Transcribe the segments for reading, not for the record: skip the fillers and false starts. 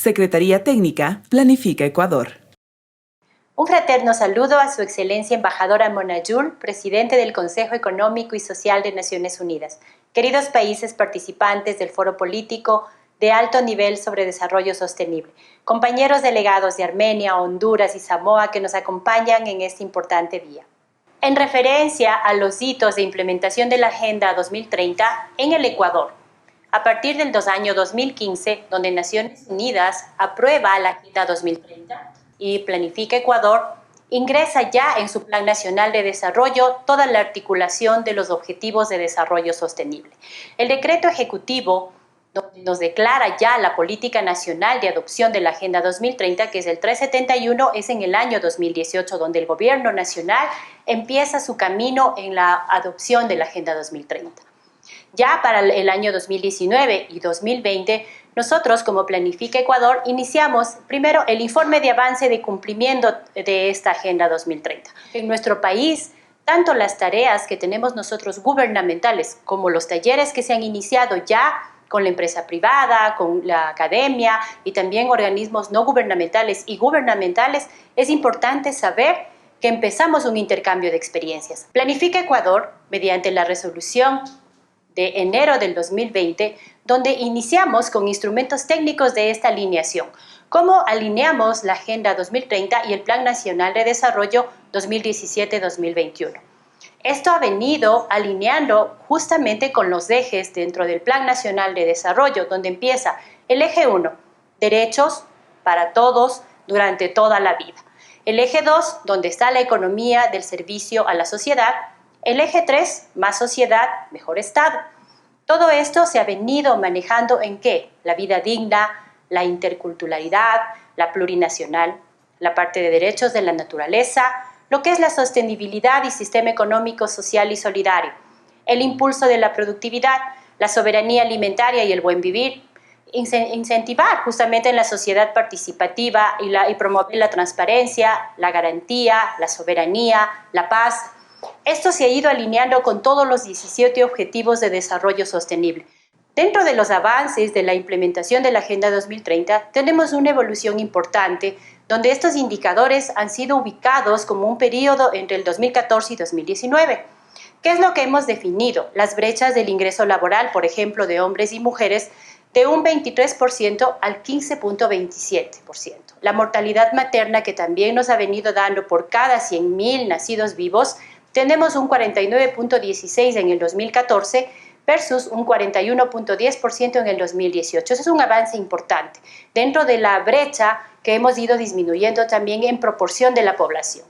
Secretaría Técnica, Planifica Ecuador. Un fraterno saludo a Su Excelencia Embajadora Mona Yul, Presidente del Consejo Económico y Social de Naciones Unidas. Queridos países participantes del Foro Político de Alto Nivel sobre Desarrollo Sostenible. Compañeros delegados de Armenia, Honduras y Samoa que nos acompañan en este importante día. En referencia a los hitos de implementación de la Agenda 2030 en el Ecuador, a partir del año 2015, donde Naciones Unidas aprueba la Agenda 2030 y Planifica Ecuador, ingresa ya en su Plan Nacional de Desarrollo toda la articulación de los Objetivos de Desarrollo Sostenible. El decreto ejecutivo donde nos declara ya la política nacional de adopción de la Agenda 2030, que es el 371, es en el año 2018, donde el gobierno nacional empieza su camino en la adopción de la Agenda 2030. Ya para el año 2019 y 2020, nosotros como Planifica Ecuador iniciamos primero el informe de avance de cumplimiento de esta Agenda 2030. En nuestro país, tanto las tareas que tenemos nosotros gubernamentales como los talleres que se han iniciado ya con la empresa privada, con la academia y también organismos no gubernamentales y gubernamentales, es importante saber que empezamos un intercambio de experiencias. Planifica Ecuador, mediante la resolución de enero del 2020, donde iniciamos con instrumentos técnicos de esta alineación. ¿Cómo alineamos la Agenda 2030 y el Plan Nacional de Desarrollo 2017-2021? Esto ha venido alineando justamente con los ejes dentro del Plan Nacional de Desarrollo, donde empieza el eje 1, derechos para todos durante toda la vida. El eje 2, donde está la economía del servicio a la sociedad. El eje 3, más sociedad, mejor Estado. Todo esto se ha venido manejando en ¿qué? La vida digna, la interculturalidad, la plurinacional, la parte de derechos de la naturaleza, lo que es la sostenibilidad y sistema económico, social y solidario, el impulso de la productividad, la soberanía alimentaria y el buen vivir, incentivar justamente en la sociedad participativa y promover la transparencia, la garantía, la soberanía, la paz. Esto se ha ido alineando con todos los 17 Objetivos de Desarrollo Sostenible. Dentro de los avances de la implementación de la Agenda 2030, tenemos una evolución importante donde estos indicadores han sido ubicados como un periodo entre el 2014 y 2019. ¿Qué es lo que hemos definido? Las brechas del ingreso laboral, por ejemplo, de hombres y mujeres, de un 23% al 15.27%. La mortalidad materna, que también nos ha venido dando por cada 100.000 nacidos vivos, tenemos un 49.16 en el 2014 versus un 41.10% en el 2018. Eso es un avance importante dentro de la brecha que hemos ido disminuyendo también en proporción de la población.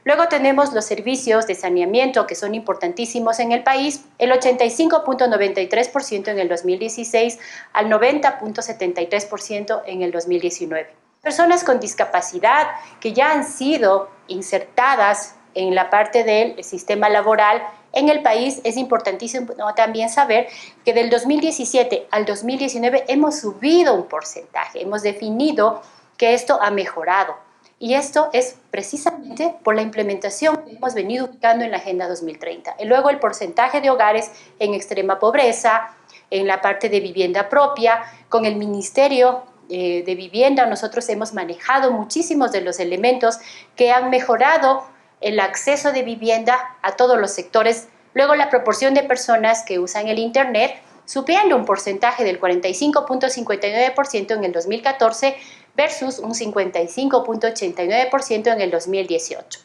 Luego tenemos los servicios de saneamiento que son importantísimos en el país, el 85.93% en el 2016 al 90.73% en el 2019. Personas con discapacidad que ya han sido insertadas en la parte del sistema laboral en el país, es importantísimo también saber que del 2017 al 2019 hemos subido un porcentaje, hemos definido que esto ha mejorado. Y esto es precisamente por la implementación que hemos venido ubicando en la Agenda 2030. Y luego el porcentaje de hogares en extrema pobreza, en la parte de vivienda propia, con el Ministerio de Vivienda, nosotros hemos manejado muchísimos de los elementos que han mejorado el acceso de vivienda a todos los sectores. Luego la proporción de personas que usan el Internet, subiendo un porcentaje del 45.59% en el 2014 versus un 55.89% en el 2018.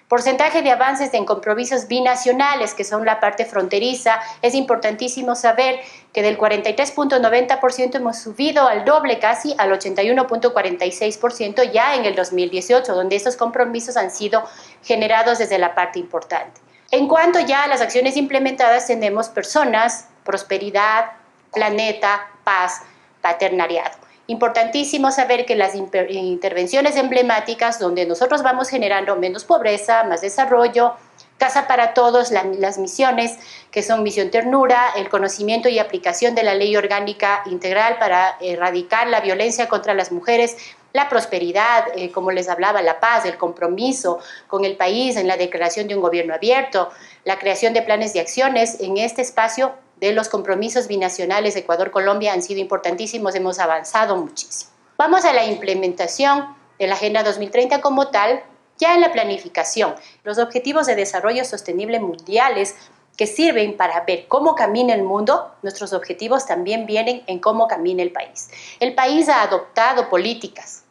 Porcentaje de avances en compromisos binacionales, que son la parte fronteriza. Es importantísimo saber que del 43.90% hemos subido al doble casi, al 81.46% ya en el 2018, donde estos compromisos han sido generados desde la parte importante. En cuanto ya a las acciones implementadas, tenemos personas, prosperidad, planeta, paz, paternariado. Importantísimo saber que las intervenciones emblemáticas donde nosotros vamos generando menos pobreza, más desarrollo, Casa para Todos, las misiones que son Misión Ternura, el conocimiento y aplicación de la Ley Orgánica Integral para erradicar la violencia contra las mujeres, la prosperidad, como les hablaba, la paz, el compromiso con el país en la declaración de un gobierno abierto, la creación de planes de acciones en este espacio de los compromisos binacionales Ecuador-Colombia han sido importantísimos, hemos avanzado muchísimo. Vamos a la implementación de la Agenda 2030 como tal, ya en la planificación. Los Objetivos de Desarrollo Sostenible Mundiales que sirven para ver cómo camina el mundo, nuestros objetivos también vienen en cómo camina el país. El país ha adoptado políticas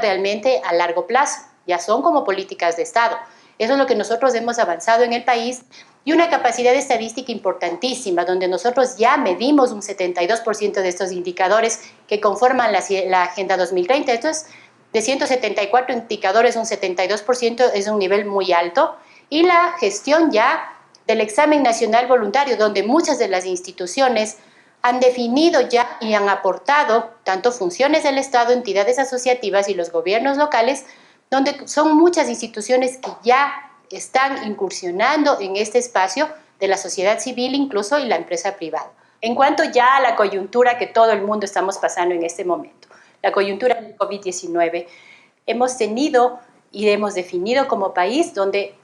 realmente a largo plazo, ya son como políticas de Estado. Eso es lo que nosotros hemos avanzado en el país y una capacidad estadística importantísima, donde nosotros ya medimos un 72% de estos indicadores que conforman la Agenda 2030. Esto es de 174 indicadores, un 72% es un nivel muy alto, y la gestión ya del examen nacional voluntario, donde muchas de las instituciones han definido ya y han aportado tanto funciones del Estado, entidades asociativas y los gobiernos locales, donde son muchas instituciones que ya están incursionando en este espacio de la sociedad civil incluso y la empresa privada. En cuanto ya a la coyuntura que todo el mundo estamos pasando en este momento, la coyuntura del COVID-19, hemos tenido y hemos definido como país donde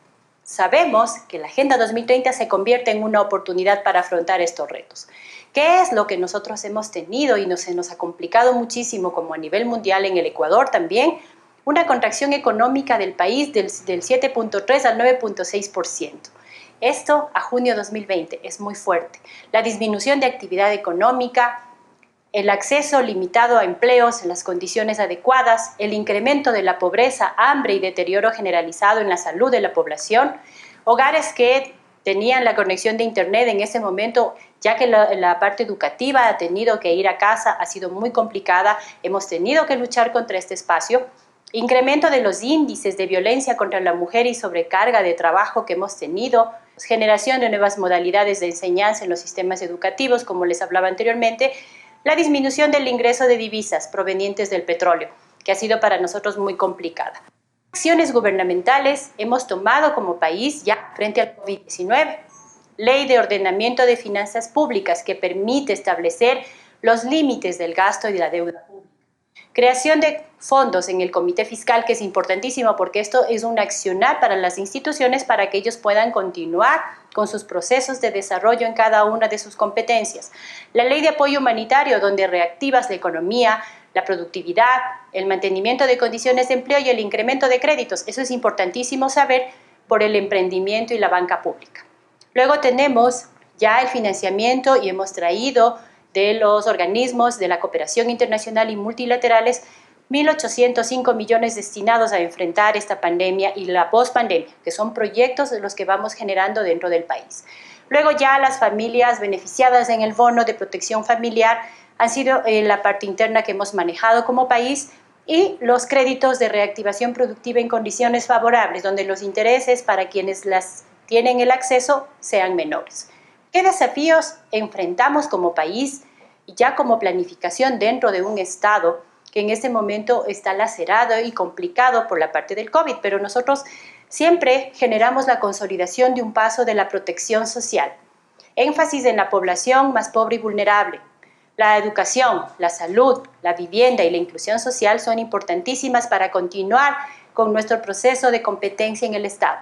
sabemos que la Agenda 2030 se convierte en una oportunidad para afrontar estos retos. ¿Qué es lo que nosotros hemos tenido y se nos ha complicado muchísimo como a nivel mundial en el Ecuador también? Una contracción económica del país del 7.3 al 9.6%. Esto a junio 2020 es muy fuerte. La disminución de actividad económica, el acceso limitado a empleos en las condiciones adecuadas, el incremento de la pobreza, hambre y deterioro generalizado en la salud de la población, hogares que tenían la conexión de internet en ese momento, ya que la parte educativa ha tenido que ir a casa, ha sido muy complicada, hemos tenido que luchar contra este espacio, incremento de los índices de violencia contra la mujer y sobrecarga de trabajo que hemos tenido, generación de nuevas modalidades de enseñanza en los sistemas educativos, como les hablaba anteriormente, la disminución del ingreso de divisas provenientes del petróleo, que ha sido para nosotros muy complicada. Acciones gubernamentales hemos tomado como país ya frente al COVID-19. Ley de ordenamiento de finanzas públicas que permite establecer los límites del gasto y de la deuda pública. Creación de fondos en el Comité Fiscal, que es importantísimo porque esto es un accionar para las instituciones para que ellos puedan continuar con sus procesos de desarrollo en cada una de sus competencias. La ley de apoyo humanitario, donde reactivas la economía, la productividad, el mantenimiento de condiciones de empleo y el incremento de créditos. Eso es importantísimo saber por el emprendimiento y la banca pública. Luego tenemos ya el financiamiento y hemos traído de los organismos de la cooperación internacional y multilaterales 1.805 millones destinados a enfrentar esta pandemia y la pospandemia, que son proyectos de los que vamos generando dentro del país. Luego ya las familias beneficiadas en el bono de protección familiar han sido la parte interna que hemos manejado como país, y los créditos de reactivación productiva en condiciones favorables, donde los intereses para quienes las tienen el acceso sean menores. ¿Qué desafíos enfrentamos como país y ya como planificación dentro de un Estado que en este momento está lacerado y complicado por la parte del COVID? Pero nosotros siempre generamos la consolidación de un paso de la protección social. Énfasis en la población más pobre y vulnerable. La educación, la salud, la vivienda y la inclusión social son importantísimas para continuar con nuestro proceso de competencia en el Estado.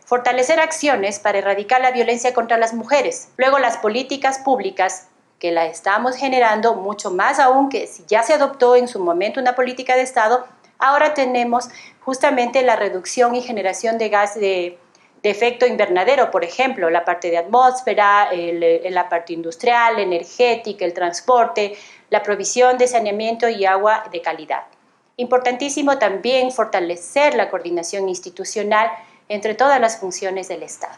Fortalecer acciones para erradicar la violencia contra las mujeres. Luego, las políticas públicas que la estamos generando, mucho más aún que si ya se adoptó en su momento una política de Estado, ahora tenemos justamente la reducción y generación de gas de efecto invernadero, por ejemplo, la parte de atmósfera, la parte industrial, energética, el transporte, la provisión de saneamiento y agua de calidad. Importantísimo también fortalecer la coordinación institucional entre todas las funciones del Estado.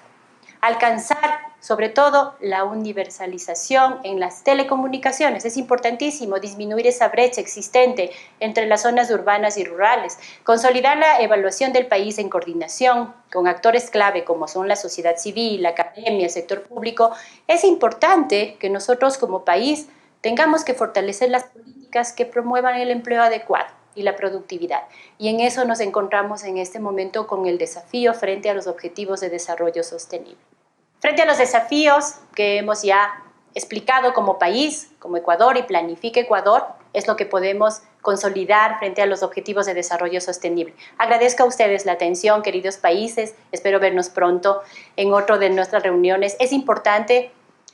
Alcanzar, sobre todo, la universalización en las telecomunicaciones. Es importantísimo disminuir esa brecha existente entre las zonas urbanas y rurales. Consolidar la evaluación del país en coordinación con actores clave como son la sociedad civil, la academia, el sector público. Es importante que nosotros como país tengamos que fortalecer las políticas que promuevan el empleo adecuado y la productividad. Y en eso nos encontramos en este momento con el desafío frente a los objetivos de desarrollo sostenible. Frente a los desafíos que hemos ya explicado como país, como Ecuador y Planifica Ecuador, es lo que podemos consolidar frente a los objetivos de desarrollo sostenible. Agradezco a ustedes la atención, queridos países. Espero vernos pronto en otro de nuestras reuniones. Es importante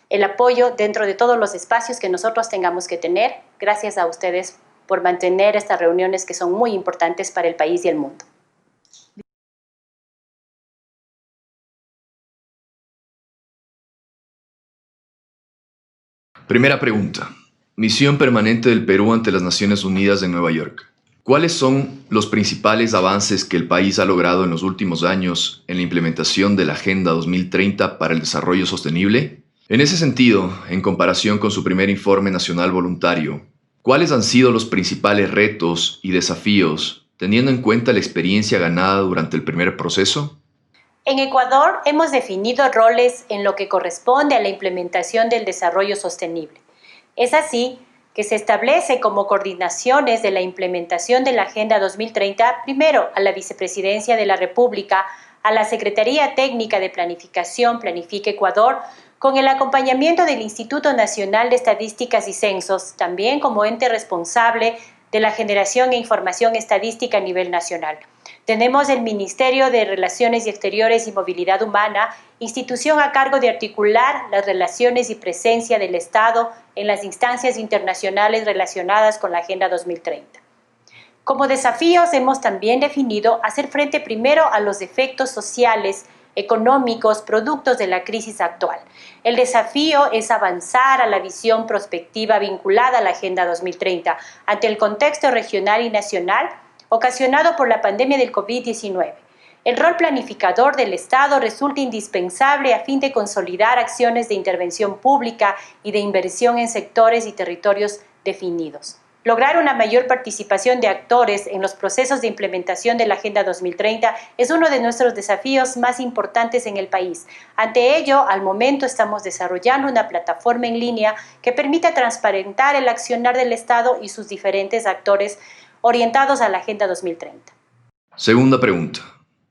el apoyo dentro de todos los espacios que nosotros tengamos que tener. Gracias a ustedes por mantener estas reuniones que son muy importantes para el país y el mundo. Primera pregunta. Misión permanente del Perú ante las Naciones Unidas en Nueva York. ¿Cuáles son los principales avances que el país ha logrado en los últimos años en la implementación de la Agenda 2030 para el Desarrollo Sostenible? En ese sentido, en comparación con su primer informe nacional voluntario, ¿cuáles han sido los principales retos y desafíos teniendo en cuenta la experiencia ganada durante el primer proceso? En Ecuador hemos definido roles en lo que corresponde a la implementación del desarrollo sostenible. Es así que se establece como coordinaciones de la implementación de la Agenda 2030, primero a la Vicepresidencia de la República, a la Secretaría Técnica de Planificación, Planifica Ecuador, con el acompañamiento del Instituto Nacional de Estadísticas y Censos, también como ente responsable de la generación e información estadística a nivel nacional. Tenemos el Ministerio de Relaciones Exteriores y Movilidad Humana, institución a cargo de articular las relaciones y presencia del Estado en las instancias internacionales relacionadas con la Agenda 2030. Como desafíos hemos también definido hacer frente primero a los efectos sociales, económicos, productos de la crisis actual. El desafío es avanzar a la visión prospectiva vinculada a la Agenda 2030 ante el contexto regional y nacional ocasionado por la pandemia del COVID-19. El rol planificador del Estado resulta indispensable a fin de consolidar acciones de intervención pública y de inversión en sectores y territorios definidos. Lograr una mayor participación de actores en los procesos de implementación de la Agenda 2030 es uno de nuestros desafíos más importantes en el país. Ante ello, al momento estamos desarrollando una plataforma en línea que permita transparentar el accionar del Estado y sus diferentes actores orientados a la Agenda 2030. Segunda pregunta.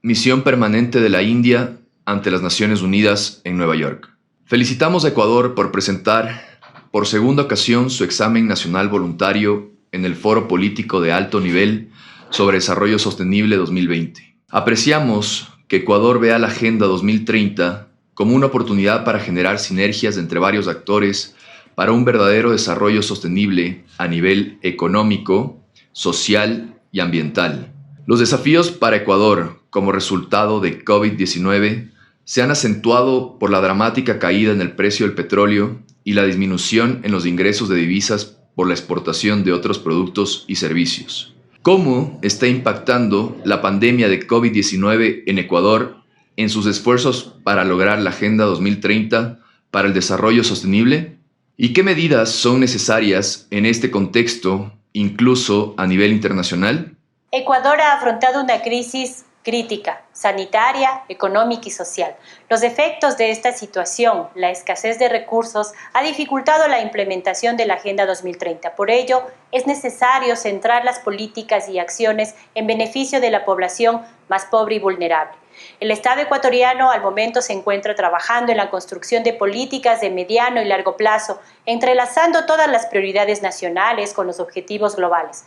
Misión permanente de la India ante las Naciones Unidas en Nueva York. Felicitamos a Ecuador por presentar por segunda ocasión su examen nacional voluntario en el Foro Político de Alto Nivel sobre Desarrollo Sostenible 2020. Apreciamos que Ecuador vea la Agenda 2030 como una oportunidad para generar sinergias entre varios actores para un verdadero desarrollo sostenible a nivel económico, social y ambiental. Los desafíos para Ecuador como resultado de COVID-19 se han acentuado por la dramática caída en el precio del petróleo y la disminución en los ingresos de divisas por la exportación de otros productos y servicios. ¿Cómo está impactando la pandemia de COVID-19 en Ecuador en sus esfuerzos para lograr la Agenda 2030 para el desarrollo sostenible? ¿Y qué medidas son necesarias en este contexto, incluso a nivel internacional? Ecuador ha afrontado una crisis crítica, sanitaria, económica y social. Los efectos de esta situación, la escasez de recursos, ha dificultado la implementación de la Agenda 2030. Por ello, es necesario centrar las políticas y acciones en beneficio de la población más pobre y vulnerable. El Estado ecuatoriano al momento se encuentra trabajando en la construcción de políticas de mediano y largo plazo, entrelazando todas las prioridades nacionales con los objetivos globales.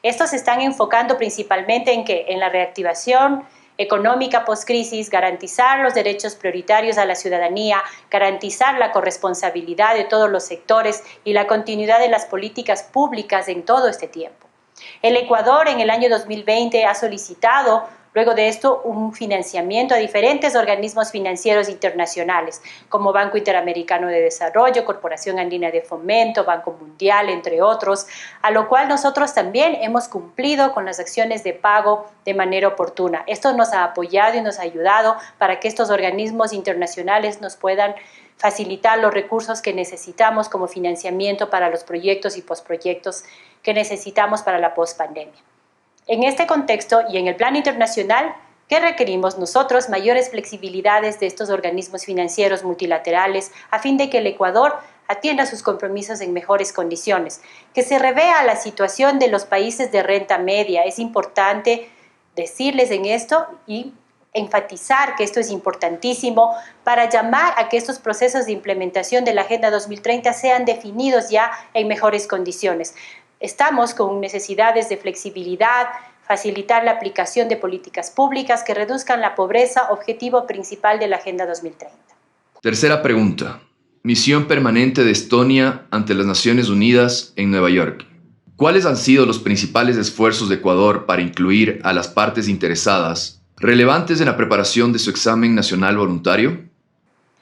Estos se están enfocando principalmente en la reactivación económica post-crisis, garantizar los derechos prioritarios a la ciudadanía, garantizar la corresponsabilidad de todos los sectores y la continuidad de las políticas públicas en todo este tiempo. El Ecuador en el año 2020 ha solicitado, luego de esto, un financiamiento a diferentes organismos financieros internacionales, como Banco Interamericano de Desarrollo, Corporación Andina de Fomento, Banco Mundial, entre otros, a lo cual nosotros también hemos cumplido con las acciones de pago de manera oportuna. Esto nos ha apoyado y nos ha ayudado para que estos organismos internacionales nos puedan facilitar los recursos que necesitamos como financiamiento para los proyectos y posproyectos que necesitamos para la pospandemia. En este contexto y en el plano internacional, ¿qué requerimos nosotros? Mayores flexibilidades de estos organismos financieros multilaterales a fin de que el Ecuador atienda sus compromisos en mejores condiciones, que se revea la situación de los países de renta media. Es importante decirles en esto y enfatizar que esto es importantísimo para llamar a que estos procesos de implementación de la Agenda 2030 sean definidos ya en mejores condiciones. Estamos con necesidades de flexibilidad, facilitar la aplicación de políticas públicas que reduzcan la pobreza, objetivo principal de la Agenda 2030. Tercera pregunta. Misión permanente de Estonia ante las Naciones Unidas en Nueva York. ¿Cuáles han sido los principales esfuerzos de Ecuador para incluir a las partes interesadas relevantes en la preparación de su examen nacional voluntario?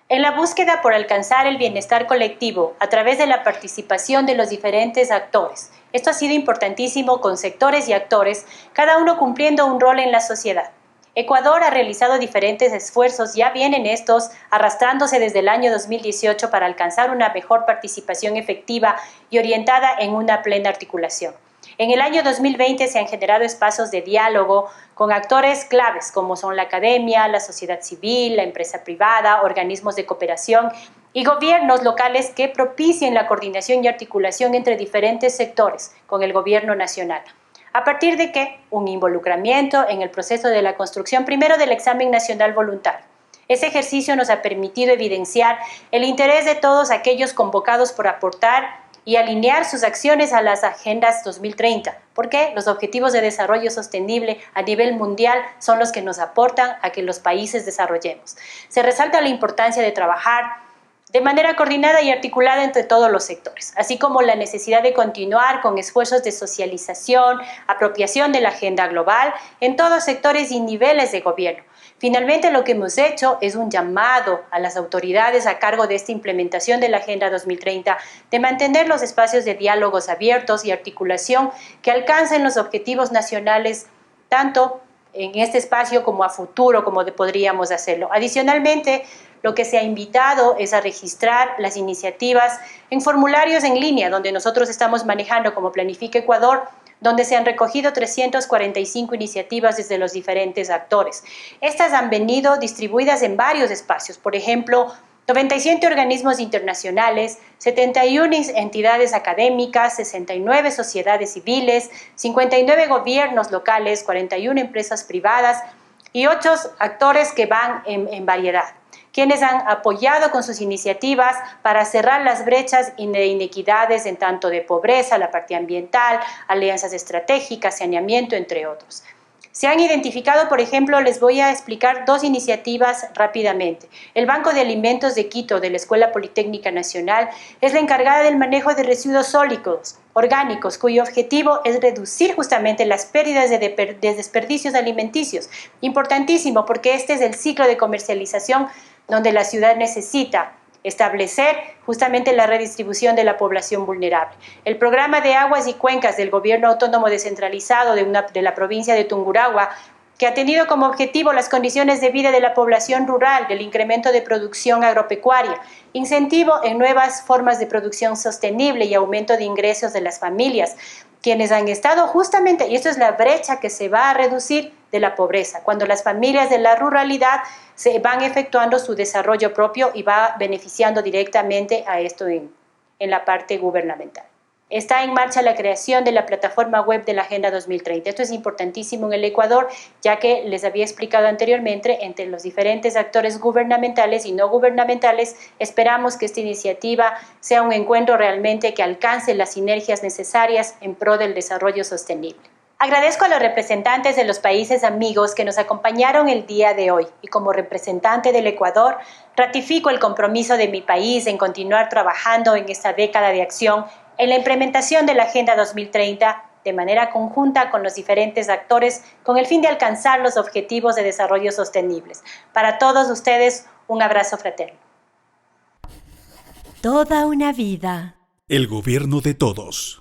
En la búsqueda por alcanzar el bienestar colectivo a través de la participación de los diferentes actores. Esto ha sido importantísimo con sectores y actores, cada uno cumpliendo un rol en la sociedad. Ecuador ha realizado diferentes esfuerzos, ya vienen estos arrastrándose desde el año 2018 para alcanzar una mejor participación efectiva y orientada en una plena articulación. En el año 2020 se han generado espacios de diálogo con actores claves como son la academia, la sociedad civil, la empresa privada, organismos de cooperación y gobiernos locales que propicien la coordinación y articulación entre diferentes sectores con el gobierno nacional. A partir de que un involucramiento en el proceso de la construcción primero del examen nacional voluntario. Ese ejercicio nos ha permitido evidenciar el interés de todos aquellos convocados por aportar y alinear sus acciones a las agendas 2030, porque los objetivos de desarrollo sostenible a nivel mundial son los que nos aportan a que los países desarrollemos. Se resalta la importancia de trabajar de manera coordinada y articulada entre todos los sectores, así como la necesidad de continuar con esfuerzos de socialización, apropiación de la agenda global en todos sectores y niveles de gobierno. Finalmente, lo que hemos hecho es un llamado a las autoridades a cargo de esta implementación de la Agenda 2030 de mantener los espacios de diálogos abiertos y articulación que alcancen los objetivos nacionales, tanto en este espacio como a futuro, como podríamos hacerlo. Adicionalmente, lo que se ha invitado es a registrar las iniciativas en formularios en línea, donde nosotros estamos manejando como Planifica Ecuador, donde se han recogido 345 iniciativas desde los diferentes actores. Estas han venido distribuidas en varios espacios, por ejemplo, 97 organismos internacionales, 71 entidades académicas, 69 sociedades civiles, 59 gobiernos locales, 41 empresas privadas y 8 actores que van en variedad, quienes han apoyado con sus iniciativas para cerrar las brechas de inequidades en tanto de pobreza, la parte ambiental, alianzas estratégicas, saneamiento, entre otros. Se han identificado, por ejemplo, les voy a explicar 2 iniciativas rápidamente. El Banco de Alimentos de Quito, de la Escuela Politécnica Nacional, es la encargada del manejo de residuos sólidos orgánicos, cuyo objetivo es reducir justamente las pérdidas de desperdicios alimenticios. Importantísimo, porque este es el ciclo de comercialización donde la ciudad necesita establecer justamente la redistribución de la población vulnerable. El programa de aguas y cuencas del gobierno autónomo descentralizado de la provincia de Tungurahua, que ha tenido como objetivo las condiciones de vida de la población rural, del incremento de producción agropecuaria, incentivo en nuevas formas de producción sostenible y aumento de ingresos de las familias, quienes han estado justamente, y esto es la brecha que se va a reducir de la pobreza, cuando las familias de la ruralidad se van efectuando su desarrollo propio y va beneficiando directamente a esto en la parte gubernamental. Está en marcha la creación de la plataforma web de la Agenda 2030. Esto es importantísimo en el Ecuador, ya que les había explicado anteriormente, entre los diferentes actores gubernamentales y no gubernamentales, esperamos que esta iniciativa sea un encuentro realmente que alcance las sinergias necesarias en pro del desarrollo sostenible. Agradezco a los representantes de los países amigos que nos acompañaron el día de hoy y como representante del Ecuador ratifico el compromiso de mi país en continuar trabajando en esta década de acción en la implementación de la Agenda 2030 de manera conjunta con los diferentes actores con el fin de alcanzar los objetivos de desarrollo sostenibles. Para todos ustedes, un abrazo fraterno. Toda una vida. El gobierno de todos.